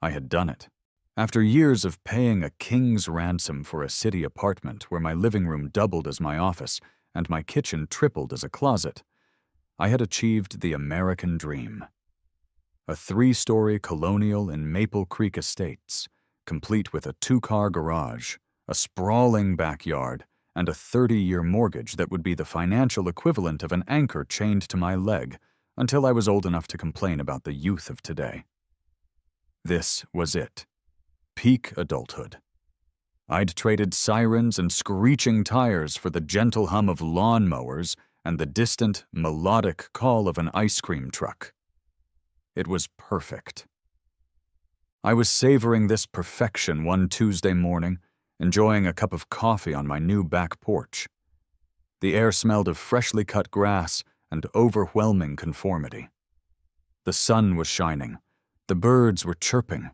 I had done it. After years of paying a king's ransom for a city apartment where my living room doubled as my office and my kitchen tripled as a closet, I had achieved the American dream. A 3-story colonial in Maple Creek Estates, complete with a 2-car garage, a sprawling backyard, and a 30-year mortgage that would be the financial equivalent of an anchor chained to my leg until I was old enough to complain about the youth of today. This was it. Peak adulthood. I'd traded sirens and screeching tires for the gentle hum of lawnmowers and the distant, melodic call of an ice cream truck. It was perfect. I was savoring this perfection one Tuesday morning, enjoying a cup of coffee on my new back porch. The air smelled of freshly cut grass and overwhelming conformity. The sun was shining. The birds were chirping.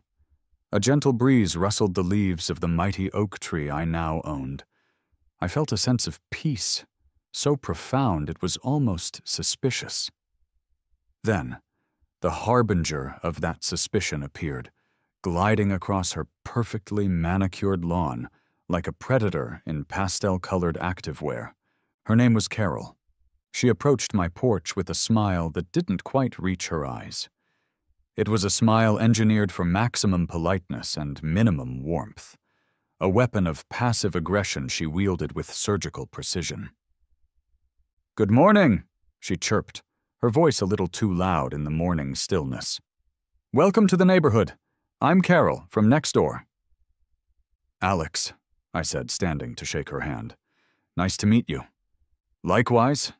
A gentle breeze rustled the leaves of the mighty oak tree I now owned. I felt a sense of peace, so profound it was almost suspicious. Then, the harbinger of that suspicion appeared, gliding across her perfectly manicured lawn like a predator in pastel-colored activewear. Her name was Carol. She approached my porch with a smile that didn't quite reach her eyes. It was a smile engineered for maximum politeness and minimum warmth, a weapon of passive aggression she wielded with surgical precision. "Good morning," she chirped, her voice a little too loud in the morning stillness. "Welcome to the neighborhood. I'm Carol, from next door." "Alex," I said, standing to shake her hand. "Nice to meet you." "Likewise."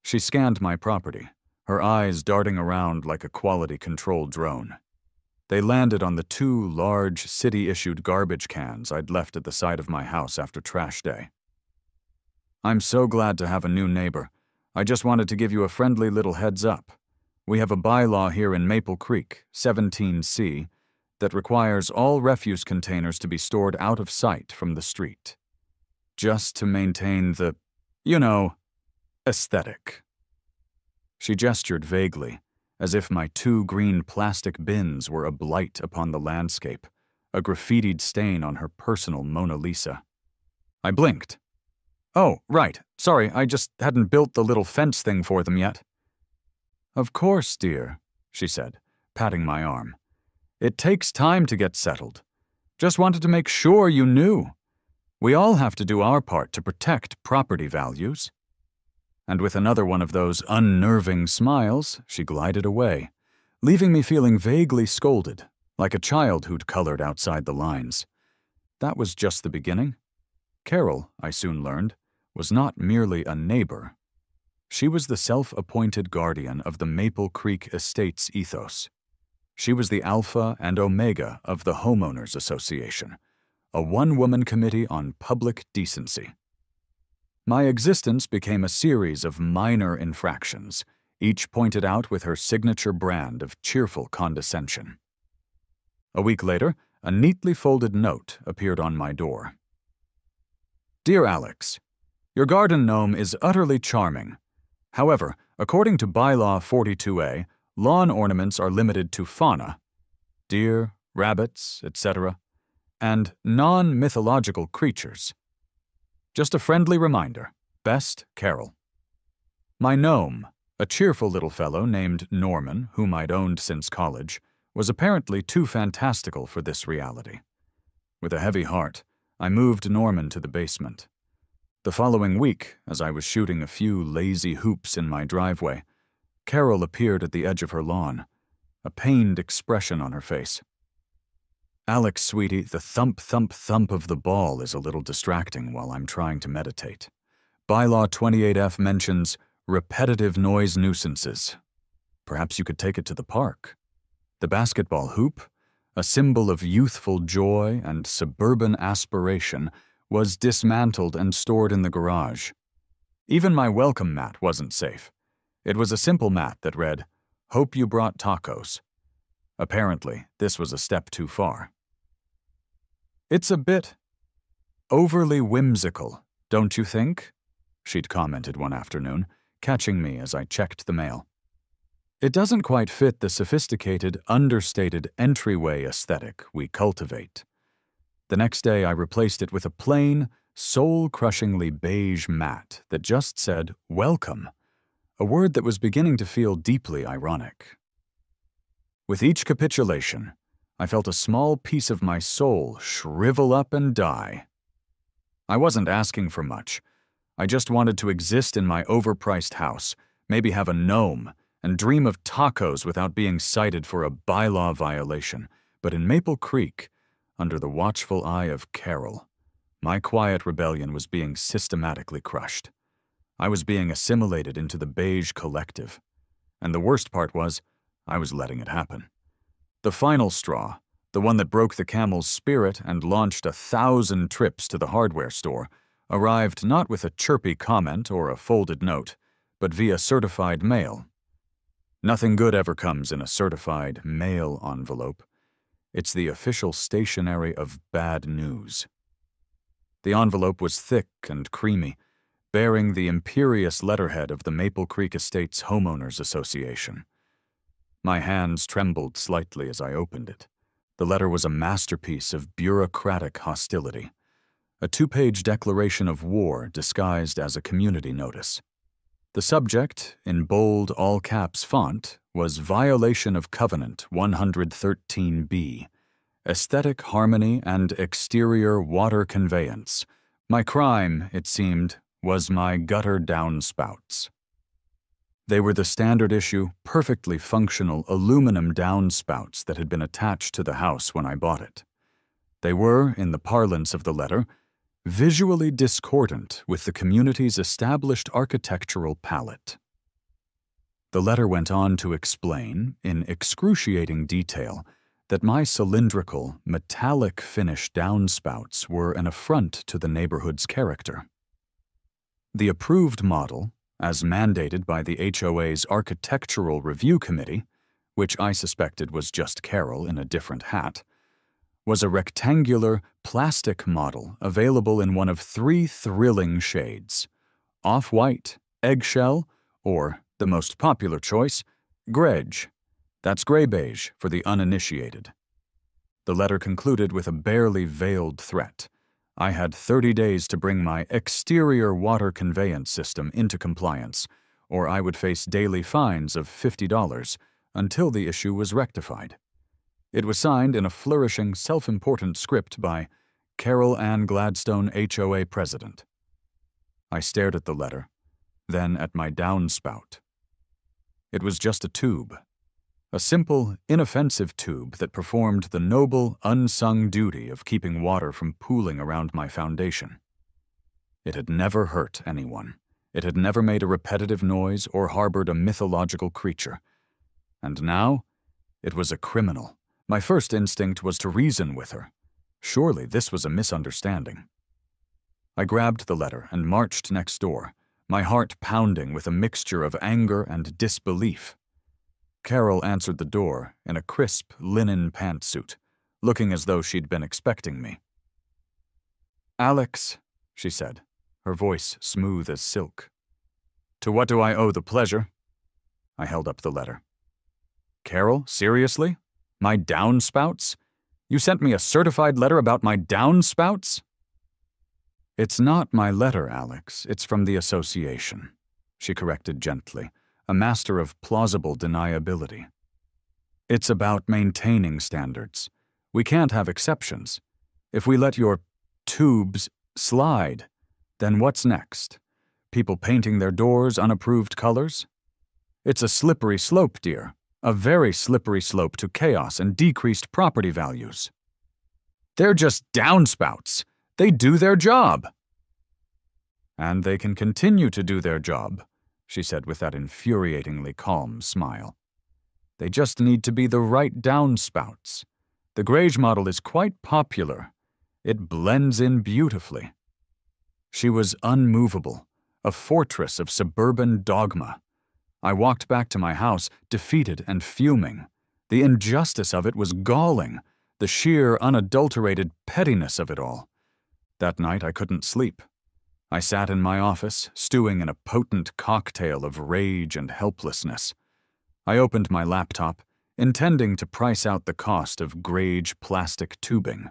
She scanned my property, her eyes darting around like a quality control drone. They landed on the 2 large, city-issued garbage cans I'd left at the side of my house after trash day. "I'm so glad to have a new neighbor. I just wanted to give you a friendly little heads up. We have a bylaw here in Maple Creek, 17C, that requires all refuse containers to be stored out of sight from the street. Just to maintain the, aesthetic." She gestured vaguely, as if my 2 green plastic bins were a blight upon the landscape, a graffitied stain on her personal Mona Lisa. I blinked. "Oh, right. Sorry, I just hadn't built the little fence thing for them yet." "Of course, dear," she said, patting my arm. "It takes time to get settled. Just wanted to make sure you knew. We all have to do our part to protect property values." And with another one of those unnerving smiles, she glided away, leaving me feeling vaguely scolded, like a child who'd colored outside the lines. That was just the beginning. Carol, I soon learned, was not merely a neighbor. She was the self-appointed guardian of the Maple Creek Estates ethos. She was the alpha and omega of the Homeowners Association, a one-woman committee on public decency. My existence became a series of minor infractions, each pointed out with her signature brand of cheerful condescension. A week later, a neatly folded note appeared on my door. "Dear Alex, your garden gnome is utterly charming. However, according to Bylaw 42A, lawn ornaments are limited to fauna, deer, rabbits, etc., and non-mythological creatures. Just a friendly reminder. Best, Carol." My gnome, a cheerful little fellow named Norman, whom I'd owned since college, was apparently too fantastical for this reality. With a heavy heart, I moved Norman to the basement. The following week, as I was shooting a few lazy hoops in my driveway, Carol appeared at the edge of her lawn, a pained expression on her face. "Alex, sweetie, the thump, thump, thump of the ball is a little distracting while I'm trying to meditate. Bylaw 28F mentions repetitive noise nuisances. Perhaps you could take it to the park. The basketball hoop, a symbol of youthful joy and suburban aspiration, was dismantled and stored in the garage. Even my welcome mat wasn't safe. It was a simple mat that read, 'Hope you brought tacos.' Apparently, this was a step too far. It's a bit overly whimsical, don't you think?" she'd commented one afternoon, catching me as I checked the mail. It doesn't quite fit the sophisticated, understated entryway aesthetic we cultivate. The next day, I replaced it with a plain, soul-crushingly beige mat that just said, "Welcome," a word that was beginning to feel deeply ironic. With each capitulation, I felt a small piece of my soul shrivel up and die. I wasn't asking for much. I just wanted to exist in my overpriced house, maybe have a gnome, and dream of tacos without being cited for a bylaw violation. But in Maple Creek, under the watchful eye of Carol, my quiet rebellion was being systematically crushed. I was being assimilated into the beige collective. And the worst part was, I was letting it happen. The final straw, the one that broke the camel's spirit and launched 1,000 trips to the hardware store, arrived not with a chirpy comment or a folded note, but via certified mail. Nothing good ever comes in a certified mail envelope. It's the official stationery of bad news. The envelope was thick and creamy, bearing the imperious letterhead of the Maple Creek Estates Homeowners Association. My hands trembled slightly as I opened it. The letter was a masterpiece of bureaucratic hostility, a 2-page declaration of war disguised as a community notice. The subject, in bold all-caps font, was Violation of Covenant 113B, Aesthetic Harmony and Exterior Water Conveyance. My crime, it seemed, was my gutter downspouts. They were the standard-issue, perfectly functional aluminum downspouts that had been attached to the house when I bought it. They were, in the parlance of the letter, visually discordant with the community's established architectural palette. The letter went on to explain, in excruciating detail, that my cylindrical, metallic finish downspouts were an affront to the neighborhood's character. The approved model, as mandated by the HOA's Architectural Review Committee, which I suspected was just Carol in a different hat, was a rectangular, plastic model available in one of 3 thrilling shades: off-white, eggshell, or, the most popular choice, grege. That's gray-beige for the uninitiated. The letter concluded with a barely veiled threat. I had 30 days to bring my exterior water conveyance system into compliance, or I would face daily fines of $50 until the issue was rectified. It was signed in a flourishing, self-important script by Carol Ann Gladstone, HOA President. I stared at the letter, then at my downspout. It was just a tube. A simple, inoffensive tube that performed the noble, unsung duty of keeping water from pooling around my foundation. It had never hurt anyone. It had never made a repetitive noise or harbored a mythological creature. And now, it was a criminal. My first instinct was to reason with her. Surely this was a misunderstanding. I grabbed the letter and marched next door, my heart pounding with a mixture of anger and disbelief. Carol answered the door in a crisp linen pantsuit, looking as though she'd been expecting me. "Alex," she said, her voice smooth as silk. "To what do I owe the pleasure?" I held up the letter. "Carol, seriously? My downspouts? You sent me a certified letter about my downspouts?" "It's not my letter, Alex. It's from the association," she corrected gently, a master of plausible deniability. "It's about maintaining standards. We can't have exceptions. If we let your tubes slide, then what's next? People painting their doors unapproved colors? It's a slippery slope, dear. A very slippery slope to chaos and decreased property values. They're just downspouts. They do their job." "And they can continue to do their job," she said with that infuriatingly calm smile. "They just need to be the right downspouts. The Grage model is quite popular. It blends in beautifully." She was unmovable, a fortress of suburban dogma. I walked back to my house, defeated and fuming. The injustice of it was galling, the sheer, unadulterated pettiness of it all. That night I couldn't sleep. I sat in my office, stewing in a potent cocktail of rage and helplessness. I opened my laptop, intending to price out the cost of grage plastic tubing.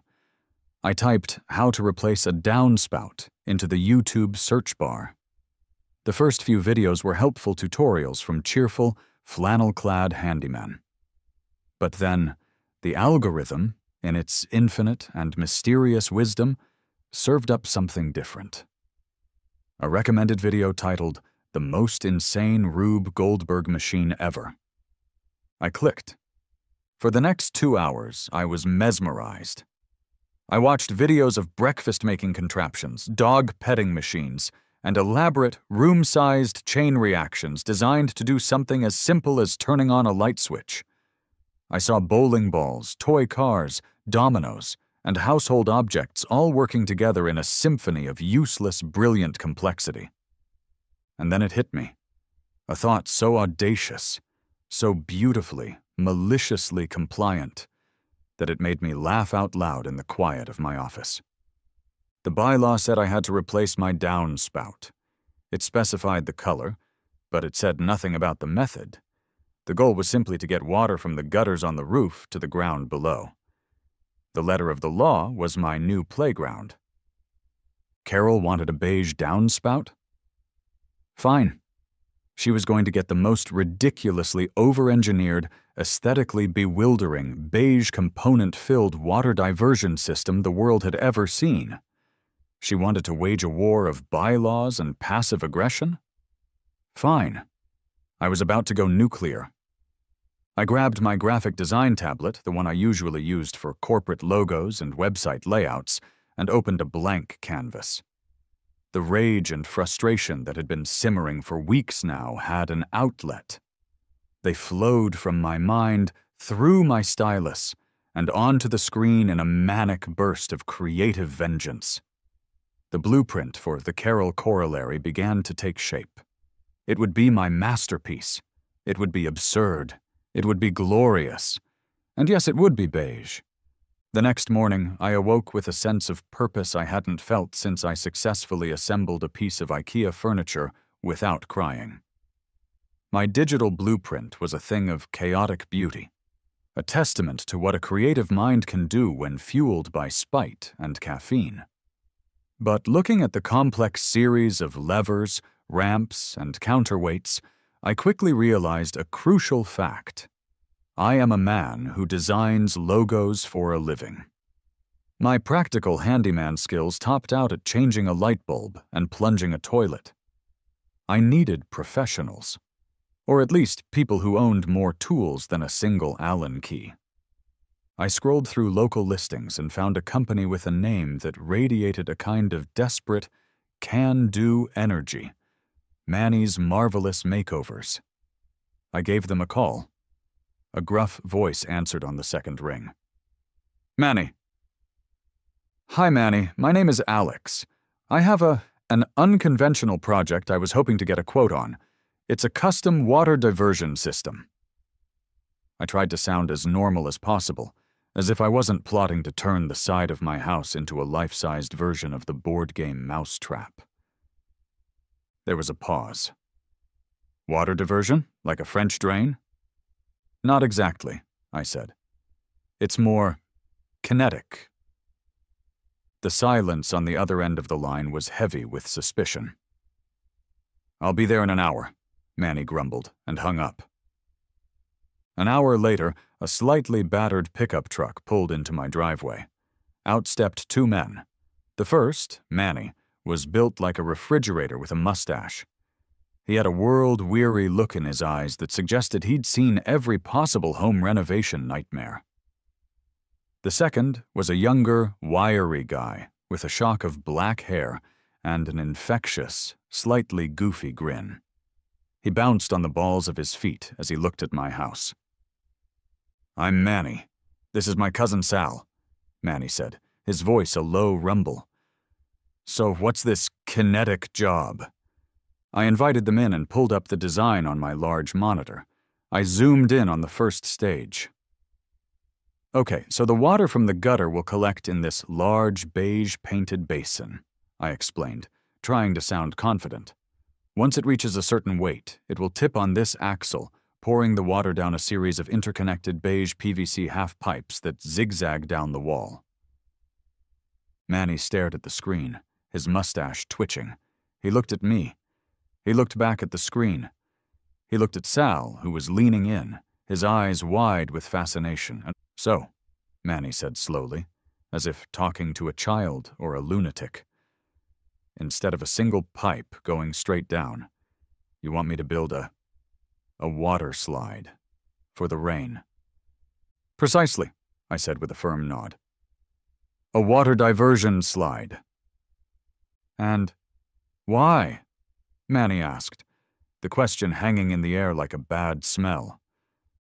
I typed how to replace a downspout into the YouTube search bar. The first few videos were helpful tutorials from cheerful, flannel-clad handymen. But then, the algorithm, in its infinite and mysterious wisdom, served up something different. A recommended video titled, "The Most Insane Rube Goldberg Machine Ever." I clicked. For the next 2 hours, I was mesmerized. I watched videos of breakfast-making contraptions, dog petting machines, and elaborate, room-sized chain reactions designed to do something as simple as turning on a light switch. I saw bowling balls, toy cars, dominoes, and household objects all working together in a symphony of useless, brilliant complexity. And then it hit me. A thought so audacious, so beautifully, maliciously compliant, that it made me laugh out loud in the quiet of my office. The bylaw said I had to replace my downspout. It specified the color, but it said nothing about the method. The goal was simply to get water from the gutters on the roof to the ground below. The letter of the law was my new playground. Carol wanted a beige downspout? Fine. She was going to get the most ridiculously over-engineered, aesthetically bewildering, beige component-filled water diversion system the world had ever seen. She wanted to wage a war of bylaws and passive aggression? Fine. I was about to go nuclear. I grabbed my graphic design tablet, the one I usually used for corporate logos and website layouts, and opened a blank canvas. The rage and frustration that had been simmering for weeks now had an outlet. They flowed from my mind, through my stylus, and onto the screen in a manic burst of creative vengeance. The blueprint for the Carol corollary began to take shape. It would be my masterpiece. It would be absurd. It would be glorious. And yes, it would be beige. The next morning, I awoke with a sense of purpose I hadn't felt since I successfully assembled a piece of IKEA furniture without crying. My digital blueprint was a thing of chaotic beauty, a testament to what a creative mind can do when fueled by spite and caffeine. But looking at the complex series of levers, ramps, and counterweights, I quickly realized a crucial fact. I am a man who designs logos for a living. My practical handyman skills topped out at changing a light bulb and plunging a toilet. I needed professionals, or at least people who owned more tools than a single Allen key. I scrolled through local listings and found a company with a name that radiated a kind of desperate, can-do energy. Manny's Marvelous Makeovers. I gave them a call. A gruff voice answered on the second ring. Manny. Hi, Manny. My name is Alex. I have an unconventional project I was hoping to get a quote on. It's a custom water diversion system. I tried to sound as normal as possible, as if I wasn't plotting to turn the side of my house into a life-sized version of the board game Mousetrap. There was a pause. Water diversion? Like a French drain? Not exactly, I said. It's more kinetic. The silence on the other end of the line was heavy with suspicion. I'll be there in an hour, Manny grumbled and hung up. An hour later, a slightly battered pickup truck pulled into my driveway. Out stepped 2 men. The first, Manny, was built like a refrigerator with a mustache. He had a world-weary look in his eyes that suggested he'd seen every possible home renovation nightmare. The second was a younger, wiry guy with a shock of black hair and an infectious, slightly goofy grin. He bounced on the balls of his feet as he looked at my house. I'm Manny. This is my cousin Sal, Manny said, his voice a low rumble. So what's this kinetic job? I invited them in and pulled up the design on my large monitor. I zoomed in on the first stage. Okay, so the water from the gutter will collect in this large beige painted basin, I explained, trying to sound confident. Once it reaches a certain weight, it will tip on this axle, pouring the water down a series of interconnected beige PVC half-pipes that zigzagged down the wall. Manny stared at the screen, his mustache twitching. He looked at me. He looked back at the screen. He looked at Sal, who was leaning in, his eyes wide with fascination. "So," Manny said slowly, as if talking to a child or a lunatic, "instead of a single pipe going straight down, you want me to build a water slide for the rain." "Precisely," I said with a firm nod. "A water diversion slide." "And why?" Manny asked, the question hanging in the air like a bad smell.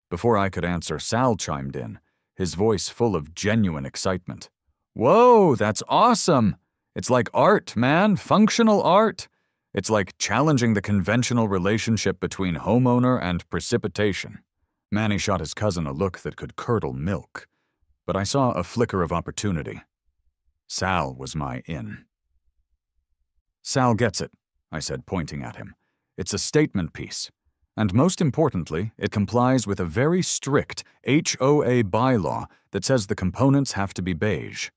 Before I could answer, Sal chimed in, his voice full of genuine excitement. "Whoa, that's awesome! It's like art, man, functional art. It's like challenging the conventional relationship between homeowner and precipitation." Manny shot his cousin a look that could curdle milk, but I saw a flicker of opportunity. Sal was my in. "Sal gets it," I said, pointing at him. "It's a statement piece. And most importantly, it complies with a very strict HOA bylaw that says the components have to be beige."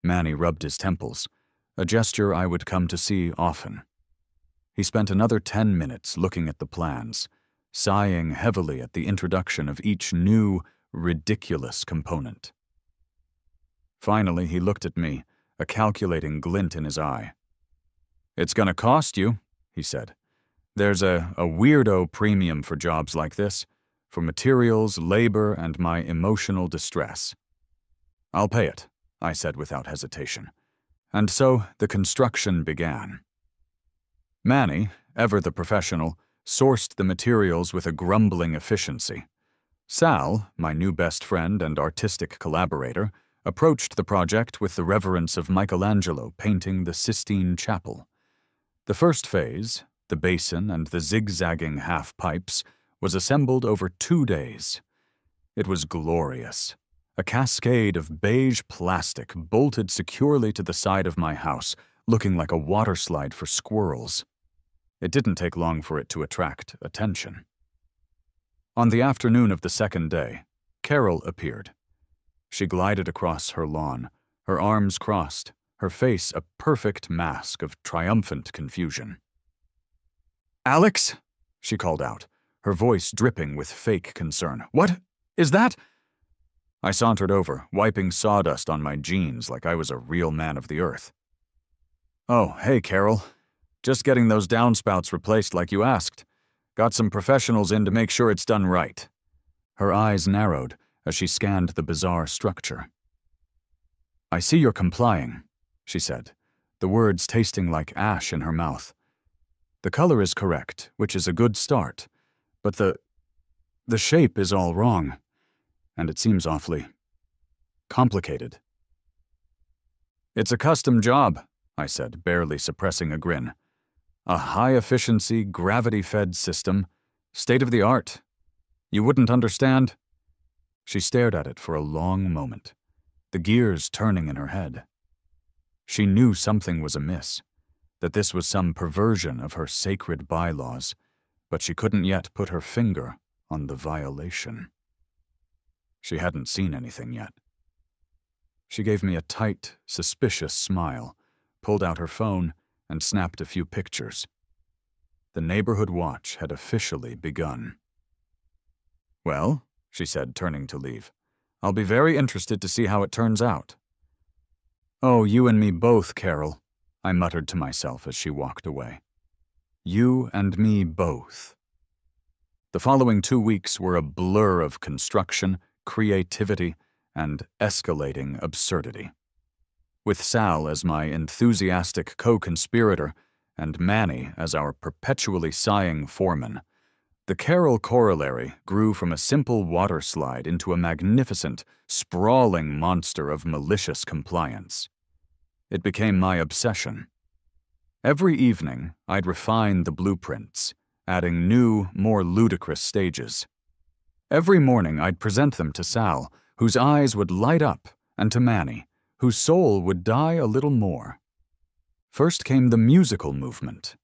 Manny rubbed his temples, a gesture I would come to see often. He spent another 10 minutes looking at the plans, sighing heavily at the introduction of each new, ridiculous component. Finally, he looked at me, a calculating glint in his eye. "It's gonna cost you," he said. "There's a weirdo premium for jobs like this, for materials, labor, and my emotional distress." "I'll pay it," I said without hesitation. And so the construction began. Manny, ever the professional, sourced the materials with a grumbling efficiency. Sal, my new best friend and artistic collaborator, approached the project with the reverence of Michelangelo painting the Sistine Chapel. The first phase, the basin and the zigzagging half-pipes, was assembled over 2 days. It was glorious. A cascade of beige plastic bolted securely to the side of my house, looking like a water slide for squirrels. It didn't take long for it to attract attention. On the afternoon of the second day, Carol appeared. She glided across her lawn, her arms crossed, her face a perfect mask of triumphant confusion. "Alex?" she called out, her voice dripping with fake concern. "What is that?" I sauntered over, wiping sawdust on my jeans like I was a real man of the earth. "Oh, hey, Carol. Just getting those downspouts replaced like you asked. Got some professionals in to make sure it's done right." Her eyes narrowed as she scanned the bizarre structure. "I see you're complying," she said, the words tasting like ash in her mouth. "The color is correct, which is a good start, but the shape is all wrong, and it seems awfully complicated." "It's a custom job," I said, barely suppressing a grin. "A high-efficiency, gravity-fed system, state-of-the-art. You wouldn't understand?" She stared at it for a long moment, the gears turning in her head. She knew something was amiss, that this was some perversion of her sacred bylaws, but she couldn't yet put her finger on the violation. She hadn't seen anything yet. She gave me a tight, suspicious smile, pulled out her phone, and snapped a few pictures. The neighborhood watch had officially begun. "Well," she said, turning to leave, "I'll be very interested to see how it turns out." "Oh, you and me both, Carol," I muttered to myself as she walked away. "You and me both." The following 2 weeks were a blur of construction, creativity, and escalating absurdity. With Sal as my enthusiastic co-conspirator and Manny as our perpetually sighing foreman, the Carol corollary grew from a simple water slide into a magnificent, sprawling monster of malicious compliance. It became my obsession. Every evening, I'd refine the blueprints, adding new, more ludicrous stages. Every morning, I'd present them to Sal, whose eyes would light up, and to Manny, whose soul would die a little more. First came the musical movement.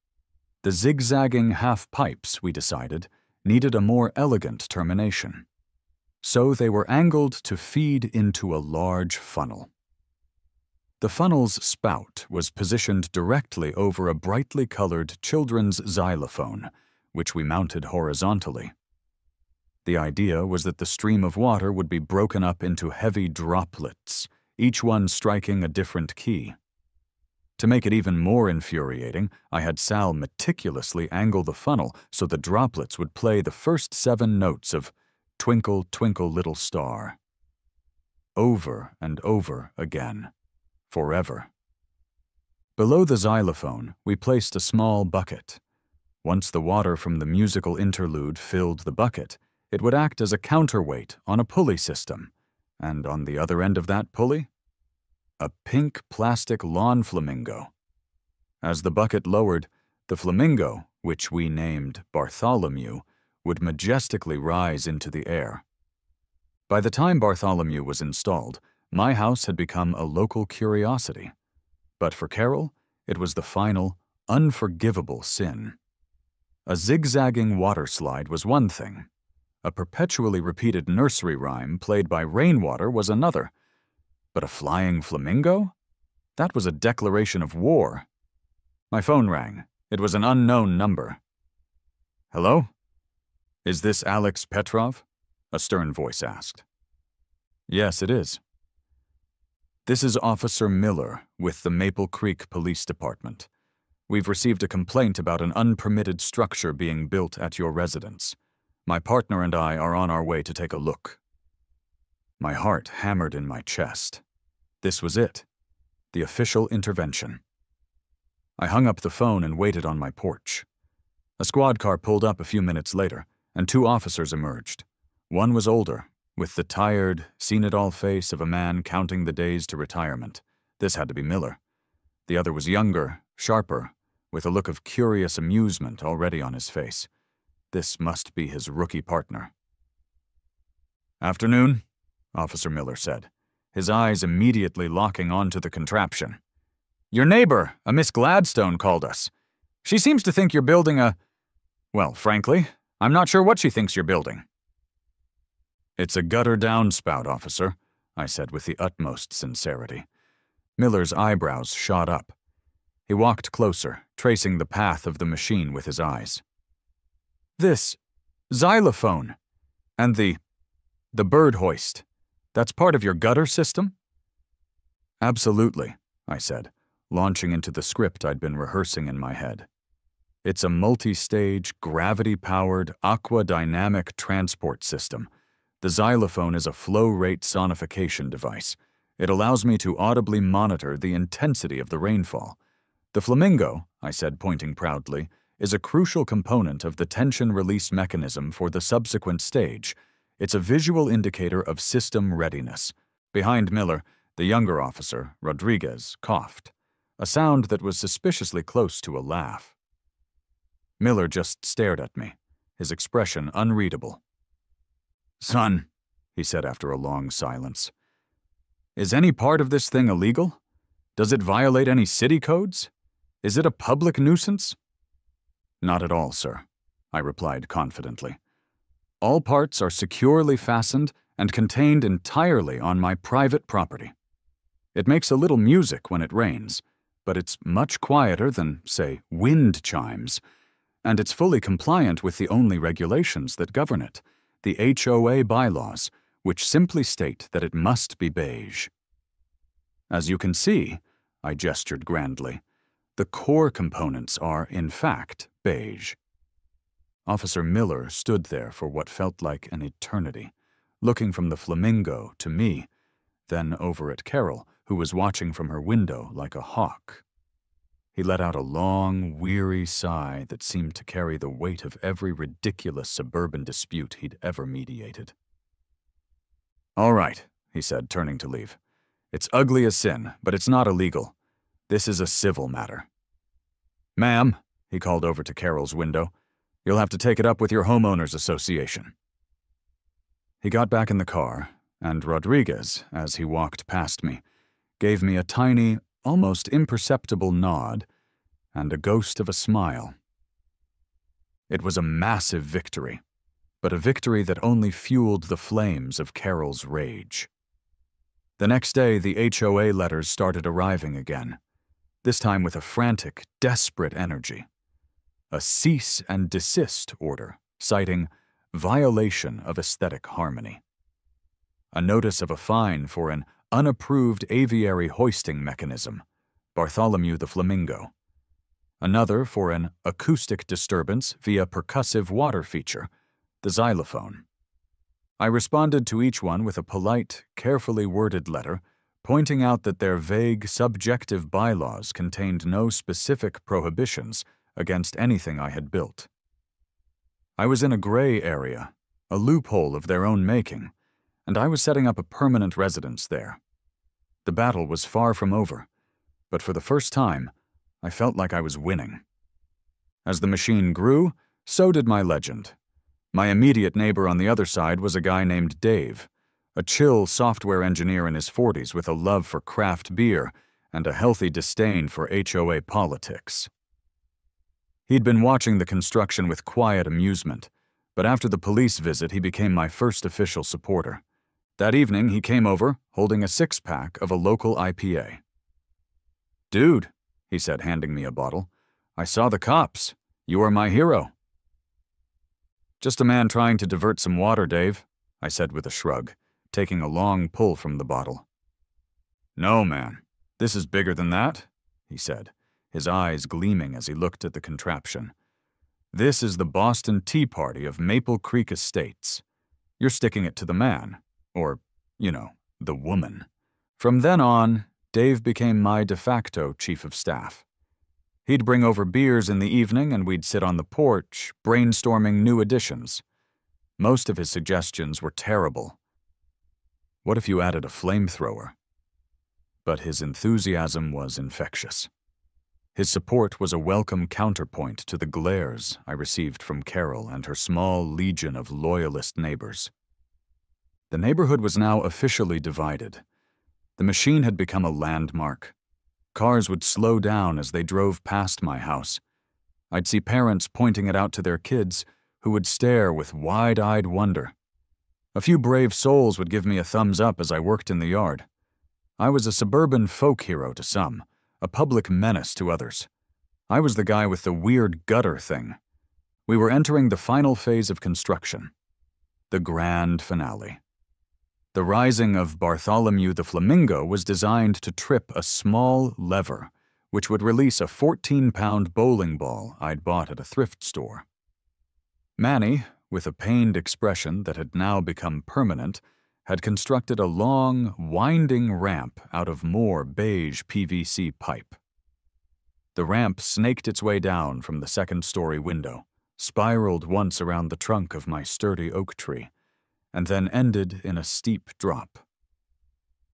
The zigzagging half-pipes, we decided, needed a more elegant termination. So they were angled to feed into a large funnel. The funnel's spout was positioned directly over a brightly colored children's xylophone, which we mounted horizontally. The idea was that the stream of water would be broken up into heavy droplets, each one striking a different key. To make it even more infuriating, I had Sal meticulously angle the funnel so the droplets would play the first 7 notes of Twinkle, Twinkle, Little Star. Over and over again. Forever. Below the xylophone, we placed a small bucket. Once the water from the musical interlude filled the bucket, it would act as a counterweight on a pulley system, and on the other end of that pulley, a pink plastic lawn flamingo. As the bucket lowered, the flamingo, which we named Bartholomew, would majestically rise into the air. By the time Bartholomew was installed, my house had become a local curiosity. But for Carol, it was the final, unforgivable sin. A zigzagging water slide was one thing. A perpetually repeated nursery rhyme played by rainwater was another. But a flying flamingo? That was a declaration of war. My phone rang. It was an unknown number. "Hello? Is this Alex Petrov?" a stern voice asked. "Yes, it is." "This is Officer Miller with the Maple Creek Police Department. We've received a complaint about an unpermitted structure being built at your residence. My partner and I are on our way to take a look." My heart hammered in my chest. This was it. The official intervention. I hung up the phone and waited on my porch. A squad car pulled up a few minutes later, and 2 officers emerged. One was older, with the tired, seen-it-all face of a man counting the days to retirement. This had to be Miller. The other was younger, sharper, with a look of curious amusement already on his face. This must be his rookie partner. "Afternoon," Officer Miller said, his eyes immediately locking onto the contraption. "Your neighbor, a Miss Gladstone, called us. She seems to think you're building a... Well, frankly, I'm not sure what she thinks you're building." "It's a gutter downspout, officer," I said with the utmost sincerity. Miller's eyebrows shot up. He walked closer, tracing the path of the machine with his eyes. "This xylophone and the bird hoist, that's part of your gutter system?" "Absolutely," I said, launching into the script I'd been rehearsing in my head. "It's a multi-stage, gravity-powered, aqua-dynamic transport system. The xylophone is a flow-rate sonification device. It allows me to audibly monitor the intensity of the rainfall. The flamingo," I said, pointing proudly, "is a crucial component of the tension release mechanism for the subsequent stage. It's a visual indicator of system readiness." Behind Miller, the younger officer, Rodriguez, coughed, a sound that was suspiciously close to a laugh. Miller just stared at me, his expression unreadable. "Son," he said after a long silence, "is any part of this thing illegal? Does it violate any city codes? Is it a public nuisance?" "Not at all, sir," I replied confidently. "All parts are securely fastened and contained entirely on my private property. It makes a little music when it rains, but it's much quieter than, say, wind chimes, and it's fully compliant with the only regulations that govern it, the HOA bylaws, which simply state that it must be beige. As you can see," I gestured grandly, "the core components are, in fact, beige." Officer Miller stood there for what felt like an eternity, looking from the flamingo to me, then over at Carol, who was watching from her window like a hawk. He let out a long, weary sigh that seemed to carry the weight of every ridiculous suburban dispute he'd ever mediated. "All right," he said, turning to leave. "It's ugly as sin, but it's not illegal. This is a civil matter. Ma'am," he called over to Carol's window, "you'll have to take it up with your homeowners association." He got back in the car, and Rodriguez, as he walked past me, gave me a tiny, almost imperceptible nod and a ghost of a smile. It was a massive victory, but a victory that only fueled the flames of Carol's rage. The next day, the HOA letters started arriving again, this time with a frantic, desperate energy. A cease and desist order, citing violation of aesthetic harmony. A notice of a fine for an unapproved aviary hoisting mechanism, Bartholomew the Flamingo. Another for an acoustic disturbance via percussive water feature, the xylophone. I responded to each one with a polite, carefully worded letter, pointing out that their vague, subjective bylaws contained no specific prohibitions against anything I had built. I was in a gray area, a loophole of their own making, and I was setting up a permanent residence there. The battle was far from over, but for the first time, I felt like I was winning. As the machine grew, so did my legend. My immediate neighbor on the other side was a guy named Dave, a chill software engineer in his 40s with a love for craft beer and a healthy disdain for HOA politics. He'd been watching the construction with quiet amusement, but after the police visit, he became my first official supporter. That evening, he came over, holding a six-pack of a local IPA. "Dude," he said, handing me a bottle, "I saw the cops. You are my hero." "Just a man trying to divert some water, Dave," I said with a shrug, taking a long pull from the bottle. "No, man, this is bigger than that," he said, his eyes gleaming as he looked at the contraption. "This is the Boston Tea Party of Maple Creek Estates. You're sticking it to the man, or, the woman." From then on, Dave became my de facto chief of staff. He'd bring over beers in the evening and we'd sit on the porch, brainstorming new additions. Most of his suggestions were terrible. What if you added a flamethrower? But his enthusiasm was infectious. His support was a welcome counterpoint to the glares I received from Carol and her small legion of loyalist neighbors. The neighborhood was now officially divided. The machine had become a landmark. Cars would slow down as they drove past my house. I'd see parents pointing it out to their kids, who would stare with wide-eyed wonder. A few brave souls would give me a thumbs up as I worked in the yard. I was a suburban folk hero to some, a public menace to others. I was the guy with the weird gutter thing. We were entering the final phase of construction. The grand finale. The rising of Bartholomew the Flamingo was designed to trip a small lever, which would release a 14-pound bowling ball I'd bought at a thrift store. Manny, with a pained expression that had now become permanent, had constructed a long, winding ramp out of more beige PVC pipe. The ramp snaked its way down from the second-story window, spiraled once around the trunk of my sturdy oak tree, and then ended in a steep drop.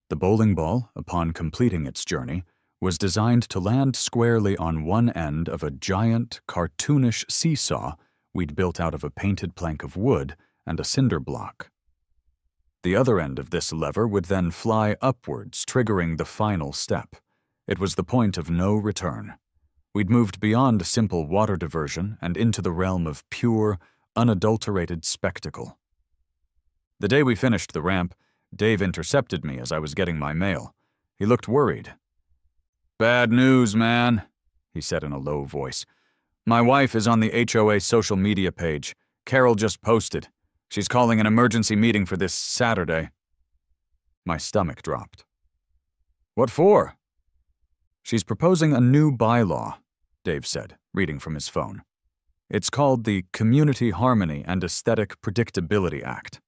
The bowling ball, upon completing its journey, was designed to land squarely on one end of a giant, cartoonish seesaw we'd built out of a painted plank of wood and a cinder block. The other end of this lever would then fly upwards, triggering the final step. It was the point of no return. We'd moved beyond simple water diversion and into the realm of pure, unadulterated spectacle. The day we finished the ramp, Dave intercepted me as I was getting my mail. He looked worried. "Bad news, man," he said in a low voice. "My wife is on the HOA social media page. Carol just posted. She's calling an emergency meeting for this Saturday." My stomach dropped. "What for?" "She's proposing a new bylaw," Dave said, reading from his phone. "It's called the Community Harmony and Aesthetic Predictability Act.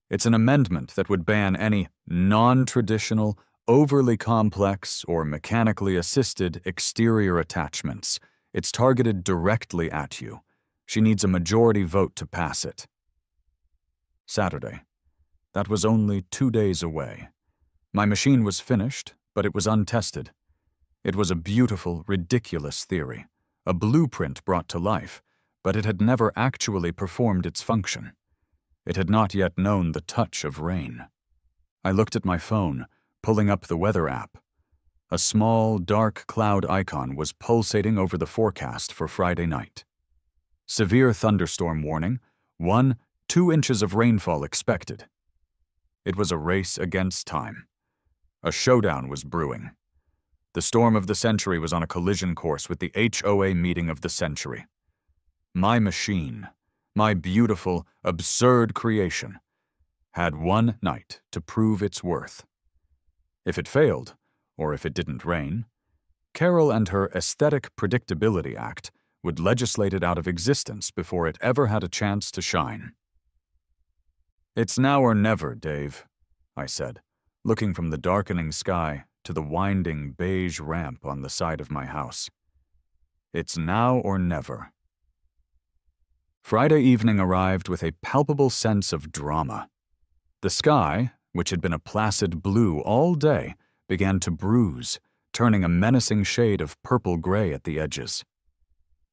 It's an amendment that would ban any non-traditional, overly complex, or mechanically assisted exterior attachments. It's targeted directly at you. She needs a majority vote to pass it." Saturday. That was only 2 days away. My machine was finished, but it was untested. It was a beautiful, ridiculous theory, a blueprint brought to life, but it had never actually performed its function. It had not yet known the touch of rain. I looked at my phone, pulling up the weather app. A small, dark cloud icon was pulsating over the forecast for Friday night. Severe thunderstorm warning, 1 2 inches of rainfall expected. It was a race against time. A showdown was brewing. The storm of the century was on a collision course with the HOA meeting of the century. My machine, my beautiful, absurd creation, had one night to prove its worth. If it failed, or if it didn't rain, Carol and her Aesthetic Predictability Act would legislate it out of existence before it ever had a chance to shine. "It's now or never, Dave," I said, looking from the darkening sky to the winding beige ramp on the side of my house. "It's now or never." Friday evening arrived with a palpable sense of drama. The sky, which had been a placid blue all day, began to bruise, turning a menacing shade of purple-gray at the edges.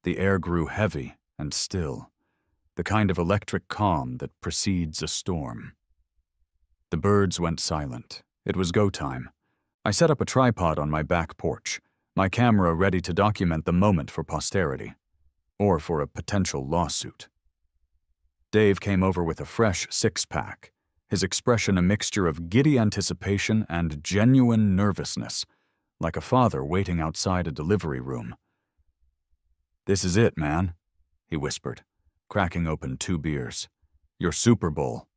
The air grew heavy and still, the kind of electric calm that precedes a storm. The birds went silent. It was go time. I set up a tripod on my back porch, my camera ready to document the moment for posterity, or for a potential lawsuit. Dave came over with a fresh 6-pack, his expression a mixture of giddy anticipation and genuine nervousness, like a father waiting outside a delivery room. "This is it, man," he whispered, cracking open 2 beers. "Your Super Bowl."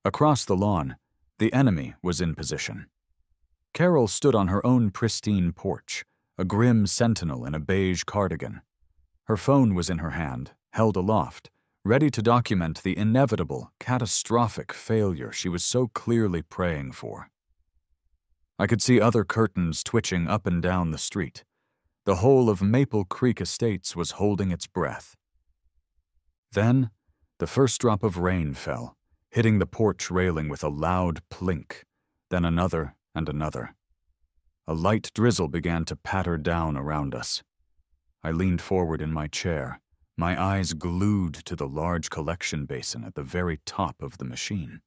Across the lawn, the enemy was in position. Carol stood on her own pristine porch, a grim sentinel in a beige cardigan. Her phone was in her hand, held aloft, ready to document the inevitable, catastrophic failure she was so clearly praying for. I could see other curtains twitching up and down the street. The whole of Maple Creek Estates was holding its breath. Then, the first drop of rain fell, hitting the porch railing with a loud plink, then another and another. A light drizzle began to patter down around us. I leaned forward in my chair, my eyes glued to the large collection basin at the very top of the machine.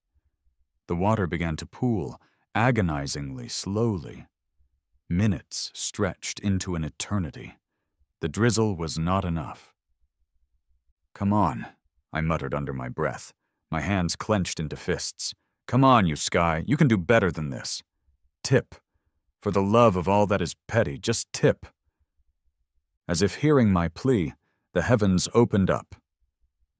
The water began to pool, agonizingly slowly. Minutes stretched into an eternity. The drizzle was not enough. "Come on," I muttered under my breath, my hands clenched into fists. "Come on, you sky, you can do better than this. Tip. For the love of all that is petty, just tip." As if hearing my plea, the heavens opened up.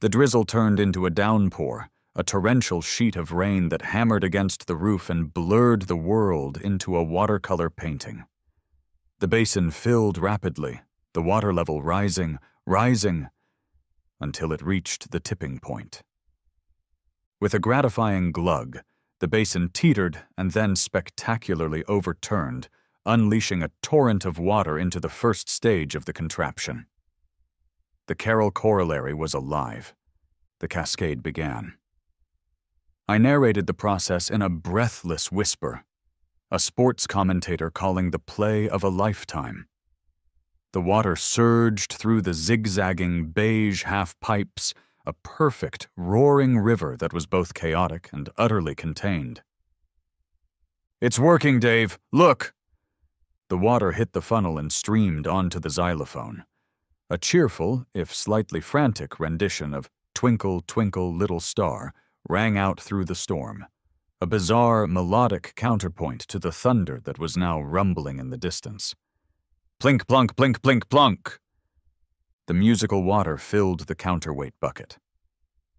The drizzle turned into a downpour, a torrential sheet of rain that hammered against the roof and blurred the world into a watercolor painting. The basin filled rapidly, the water level rising, until it reached the tipping point. With a gratifying glug, the basin teetered and then spectacularly overturned, unleashing a torrent of water into the first stage of the contraption. The Carol corollary was alive. The cascade began. I narrated the process in a breathless whisper, a sports commentator calling the play of a lifetime. The water surged through the zigzagging beige half-pipes, a perfect, roaring river that was both chaotic and utterly contained. "It's working, Dave! Look!" The water hit the funnel and streamed onto the xylophone. A cheerful, if slightly frantic, rendition of "Twinkle, Twinkle, Little Star" rang out through the storm, a bizarre, melodic counterpoint to the thunder that was now rumbling in the distance. Plink, plunk, plink, plink, plunk! The musical water filled the counterweight bucket.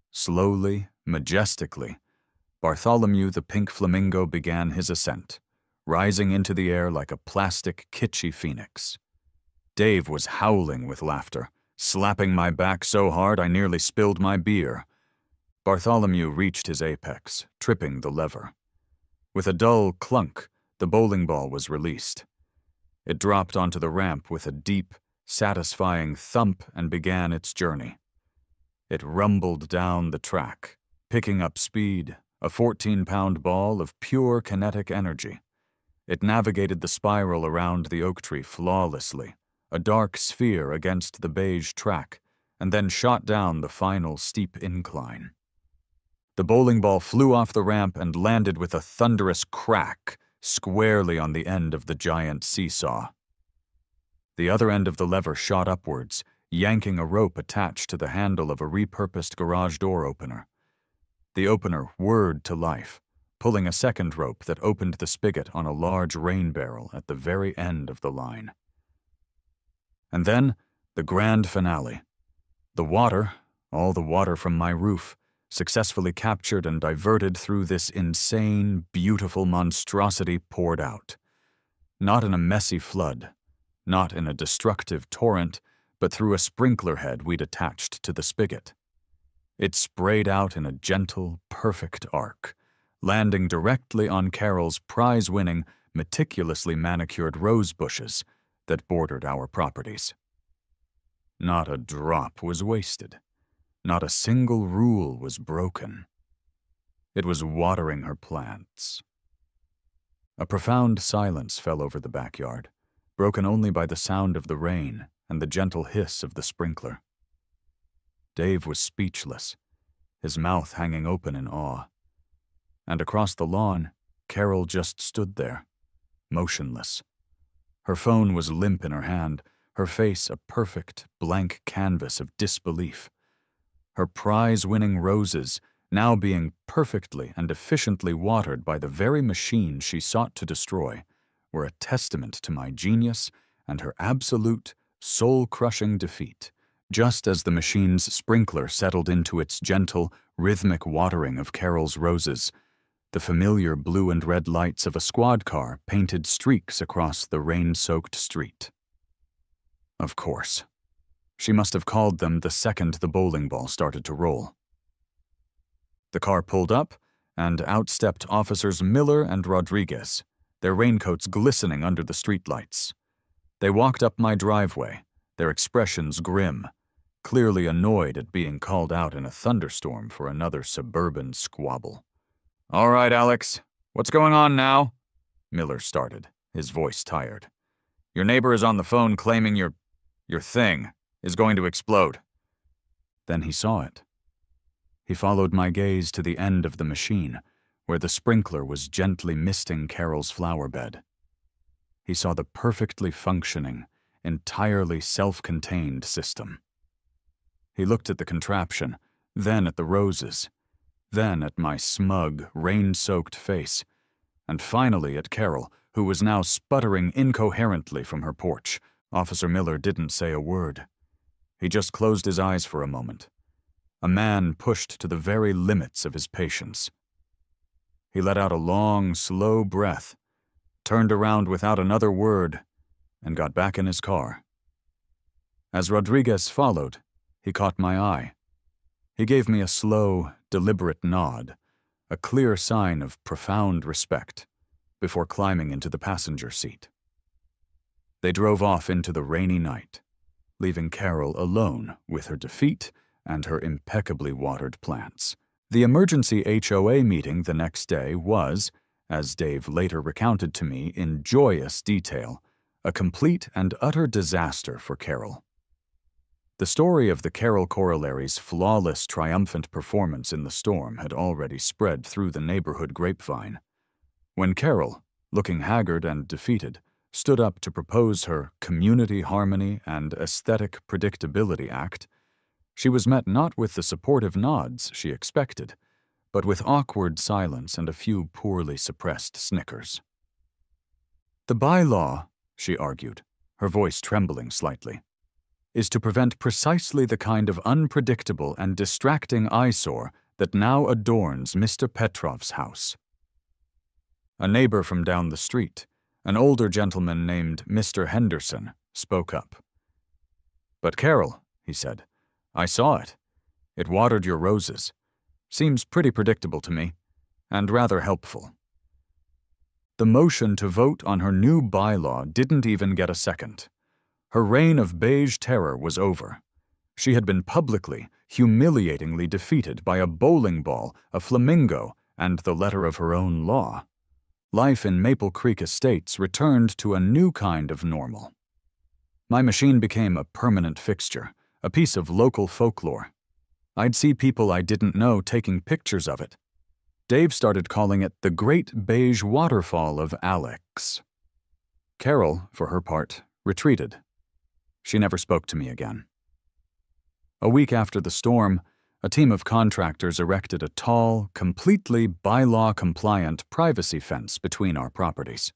Slowly, majestically, Bartholomew the pink flamingo began his ascent, rising into the air like a plastic, kitschy phoenix. Dave was howling with laughter, slapping my back so hard I nearly spilled my beer. Bartholomew reached his apex, tripping the lever. With a dull clunk, the bowling ball was released. It dropped onto the ramp with a deep, satisfying thump and began its journey. It rumbled down the track, picking up speed, a 14-pound ball of pure kinetic energy. It navigated the spiral around the oak tree flawlessly, a dark sphere against the beige track, and then shot down the final steep incline. The bowling ball flew off the ramp and landed with a thunderous crack squarely on the end of the giant seesaw. The other end of the lever shot upwards, yanking a rope attached to the handle of a repurposed garage door opener. The opener whirred to life, pulling a second rope that opened the spigot on a large rain barrel at the very end of the line. And then, the grand finale. The water, all the water from my roof, successfully captured and diverted through this insane, beautiful monstrosity poured out. Not in a messy flood, not in a destructive torrent, but through a sprinkler head we'd attached to the spigot. It sprayed out in a gentle, perfect arc, landing directly on Carol's prize-winning, meticulously manicured rose bushes that bordered our properties. Not a drop was wasted. Not a single rule was broken. It was watering her plants. A profound silence fell over the backyard, broken only by the sound of the rain and the gentle hiss of the sprinkler. Dave was speechless, his mouth hanging open in awe. And across the lawn, Carol just stood there, motionless. Her phone was limp in her hand, her face a perfect, blank canvas of disbelief. Her prize-winning roses, now being perfectly and efficiently watered by the very machine she sought to destroy, were a testament to my genius and her absolute, soul-crushing defeat, just as the machine's sprinkler settled into its gentle, rhythmic watering of Carol's roses. The familiar blue and red lights of a squad car painted streaks across the rain-soaked street. Of course. She must have called them the second the bowling ball started to roll. The car pulled up, and out stepped Officers Miller and Rodriguez, their raincoats glistening under the streetlights. They walked up my driveway, their expressions grim, clearly annoyed at being called out in a thunderstorm for another suburban squabble. "All right, Alex, what's going on now?" Miller started, his voice tired. "Your neighbor is on the phone claiming your thing is going to explode." Then he saw it. He followed my gaze to the end of the machine, where the sprinkler was gently misting Carol's flower bed. He saw the perfectly functioning, entirely self-contained system. He looked at the contraption, then at the roses, then at my smug, rain-soaked face, and finally at Carol, who was now sputtering incoherently from her porch. Officer Miller didn't say a word. He just closed his eyes for a moment. A man pushed to the very limits of his patience. He let out a long, slow breath, turned around without another word, and got back in his car. As Rodriguez followed, he caught my eye. He gave me a slow, deliberate nod, a clear sign of profound respect, before climbing into the passenger seat. They drove off into the rainy night, leaving Carol alone with her defeat and her impeccably watered plants. The emergency HOA meeting the next day was, as Dave later recounted to me in joyous detail, a complete and utter disaster for Carol. The story of the Carol Corollary's flawless, triumphant performance in the storm had already spread through the neighborhood grapevine. When Carol, looking haggard and defeated, stood up to propose her Community Harmony and Aesthetic Predictability Act, she was met not with the supportive nods she expected, but with awkward silence and a few poorly suppressed snickers. "The bylaw," she argued, her voice trembling slightly, "is to prevent precisely the kind of unpredictable and distracting eyesore that now adorns Mr. Petrov's house." A neighbor from down the street, an older gentleman named Mr. Henderson, spoke up. "But Carol," he said, "I saw it. It watered your roses. Seems pretty predictable to me, and rather helpful." The motion to vote on her new bylaw didn't even get a second. Her reign of beige terror was over. She had been publicly, humiliatingly defeated by a bowling ball, a flamingo, and the letter of her own law. Life in Maple Creek Estates returned to a new kind of normal. My machine became a permanent fixture, a piece of local folklore. I'd see people I didn't know taking pictures of it. Dave started calling it the Great Beige Waterfall of Alex. Carol, for her part, retreated. She never spoke to me again. A week after the storm, a team of contractors erected a tall, completely bylaw-compliant privacy fence between our properties.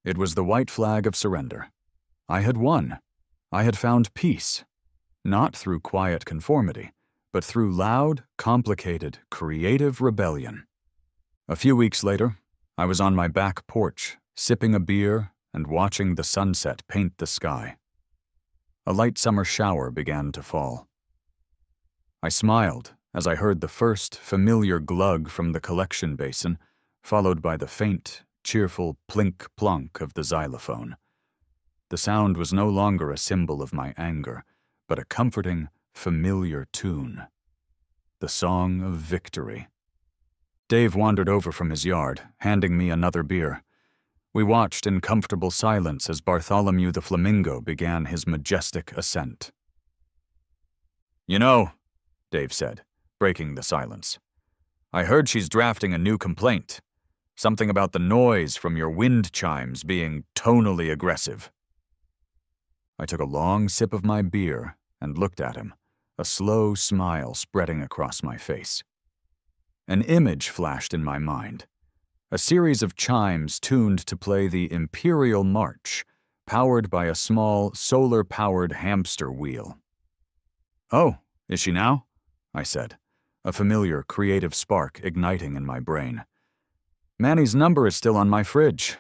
It was the white flag of surrender. I had won. I had found peace, not through quiet conformity, but through loud, complicated, creative rebellion. A few weeks later, I was on my back porch, sipping a beer and watching the sunset paint the sky. A light summer shower began to fall. I smiled as I heard the first familiar glug from the collection basin, followed by the faint, cheerful plink-plonk of the xylophone. The sound was no longer a symbol of my anger, but a comforting, familiar tune. The song of victory. Dave wandered over from his yard, handing me another beer. We watched in comfortable silence as Bartholomew the Flamingo began his majestic ascent. "You know," Dave said, breaking the silence, "I heard she's drafting a new complaint. Something about the noise from your wind chimes being tonally aggressive." I took a long sip of my beer and looked at him, a slow smile spreading across my face. An image flashed in my mind. A series of chimes tuned to play the Imperial March, powered by a small, solar-powered hamster wheel. "Oh, is she now?" I said, a familiar, creative spark igniting in my brain. "Manny's number is still on my fridge.